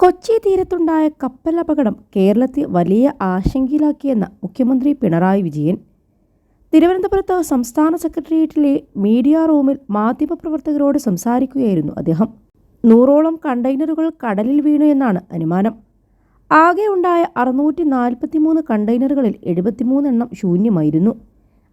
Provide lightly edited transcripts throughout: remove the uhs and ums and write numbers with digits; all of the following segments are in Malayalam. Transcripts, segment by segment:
കൊച്ചി തീരത്തുണ്ടായ കപ്പൽ അപകടം കേരളത്തെ വലിയ ആശങ്കയിലാക്കിയെന്ന് മുഖ്യമന്ത്രി പിണറായി വിജയൻ. തിരുവനന്തപുരത്ത് സംസ്ഥാന സെക്രട്ടേറിയറ്റിലെ മീഡിയ റൂമിൽ മാധ്യമപ്രവർത്തകരോട് സംസാരിക്കുകയായിരുന്നു അദ്ദേഹം. 100ഓളം കണ്ടെയ്നറുകൾ കടലിൽ വീണു എന്നാണ് അനുമാനം. ആകെ ഉണ്ടായ 643 കണ്ടെയ്നറുകളിൽ 73 എണ്ണം ശൂന്യമായിരുന്നു.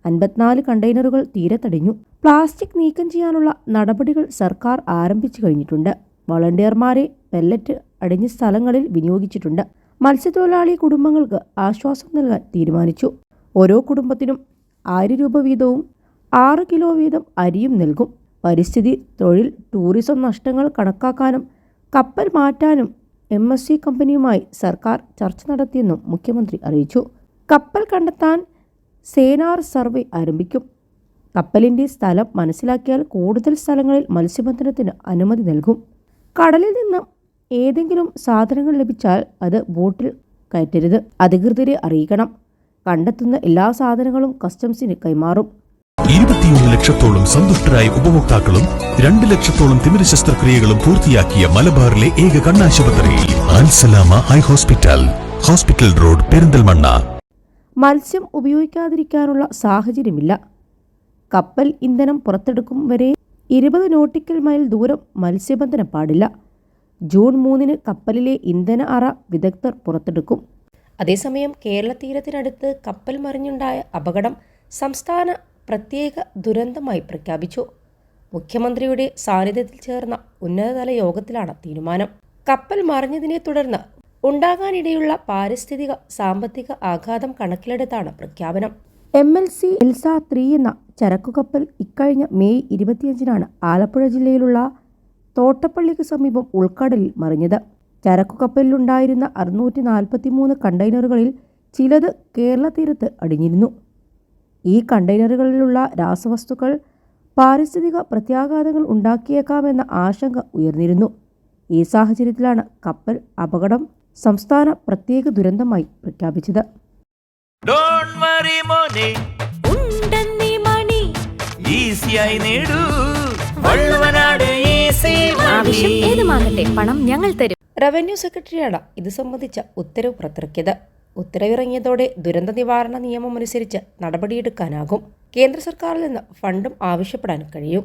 54 കണ്ടെയ്നറുകൾ തീരത്തടിഞ്ഞു. പ്ലാസ്റ്റിക് നീക്കം ചെയ്യാനുള്ള നടപടികൾ സർക്കാർ ആരംഭിച്ചു കഴിഞ്ഞിട്ടുണ്ട്. വളണ്ടിയർമാരെ പെല്ലറ്റ് അടിഞ്ഞ സ്ഥലങ്ങളിൽ വിനിയോഗിച്ചിട്ടുണ്ട്. മത്സ്യത്തൊഴിലാളി കുടുംബങ്ങൾക്ക് ആശ്വാസം നൽകാൻ തീരുമാനിച്ചു. ഓരോ കുടുംബത്തിനും 1000 രൂപ വീതവും 6 കിലോ വീതം അരിയും നൽകും. പരിസ്ഥിതി, തൊഴിൽ, ടൂറിസം നഷ്ടങ്ങൾ കണക്കാക്കാനും കപ്പൽ മാറ്റാനും MSC കമ്പനിയുമായി സർക്കാർ ചർച്ച നടത്തിയെന്നും മുഖ്യമന്ത്രി അറിയിച്ചു. കപ്പൽ കണ്ടെത്താൻ സേനാർ സർവേ ആരംഭിക്കും. കപ്പലിൻ്റെ സ്ഥലം മനസ്സിലാക്കിയാൽ കൂടുതൽ സ്ഥലങ്ങളിൽ മത്സ്യബന്ധനത്തിന് അനുമതി നൽകും. കടലിൽ നിന്ന് ഏതെങ്കിലും സാധനങ്ങൾ ലഭിച്ചാൽ അത് ബോട്ടിൽ കയറ്റരുത്. അധികൃതരെ അറിയിക്കണം. കണ്ടെത്തുന്ന എല്ലാ സാധനങ്ങളും കസ്റ്റംസിന് കൈമാറും. 21 ലക്ഷത്തോളം സന്തുഷ്ടരായ ഉപഭോക്താക്കളും 2 ലക്ഷത്തോളം തിമിര ശസ്ത്രക്രിയകളും പൂർത്തിയാക്കിയ മലബാറിലെ ഏക കണ്ണാശുപത്രി Al Salama eye hospital, hospital road, Perinthalmanna. മത്സ്യം ഉപയോഗിക്കാതിരിക്കാനുള്ള സാഹചര്യമില്ല. കപ്പൽ ഇന്ധനം പുറത്തെടുക്കും വരെ 20 നോട്ടിക്കൽ മൈൽ ദൂരം മത്സ്യബന്ധനം പാടില്ല. ജൂൺ 3 കപ്പലിലെ ഇന്ധന അറ വിദഗ്ധർ പുറത്തെടുക്കും. അതേസമയം കേരള തീരത്തിനടുത്ത് കപ്പൽ മറിഞ്ഞുണ്ടായ അപകടം സംസ്ഥാന പ്രത്യേക ദുരന്തമായി പ്രഖ്യാപിച്ചു. മുഖ്യമന്ത്രിയുടെ സാന്നിധ്യത്തിൽ ചേർന്ന ഉന്നതതല യോഗത്തിലാണ് തീരുമാനം. കപ്പൽ മറിഞ്ഞതിനെ തുടർന്ന് ഉണ്ടാകാനിടയുള്ള പാരിസ്ഥിതിക സാമ്പത്തിക ആഘാതം കണക്കിലെടുത്താണ് പ്രഖ്യാപനം. MLC എൽസ 3 എന്ന ചരക്കുകപ്പൽ ഇക്കഴിഞ്ഞ മെയ് 25 ആലപ്പുഴ ജില്ലയിലുള്ള തോട്ടപ്പള്ളിക്ക് സമീപം ഉൾക്കടലിൽ മറിഞ്ഞത്. ചരക്കുകപ്പലിലുണ്ടായിരുന്ന 643 കണ്ടെയ്നറുകളിൽ ചിലത് കേരള തീരത്ത് അടിഞ്ഞിരുന്നു. ഈ കണ്ടെയ്നറുകളിലുള്ള രാസവസ്തുക്കൾ പാരിസ്ഥിതിക പ്രത്യാഘാതങ്ങൾ ഉണ്ടാക്കിയേക്കാമെന്ന ആശങ്ക ഉയർന്നിരുന്നു. ഈ സാഹചര്യത്തിലാണ് കപ്പൽ അപകടം സംസ്ഥാന പ്രത്യേക ദുരന്തമായി പ്രഖ്യാപിച്ചത്. പണം ഞങ്ങൾ തരും. റവന്യൂ സെക്രട്ടറിയാണ് ഇത് സംബന്ധിച്ച ഉത്തരവ് പുറത്തിറക്കിയത്. ഉത്തരവിറങ്ങിയതോടെ ദുരന്ത നിവാരണ നിയമമനുസരിച്ച് നടപടിയെടുക്കാനാകും. കേന്ദ്ര സർക്കാരിൽ നിന്ന് ഫണ്ടും ആവശ്യപ്പെടാൻ കഴിയും.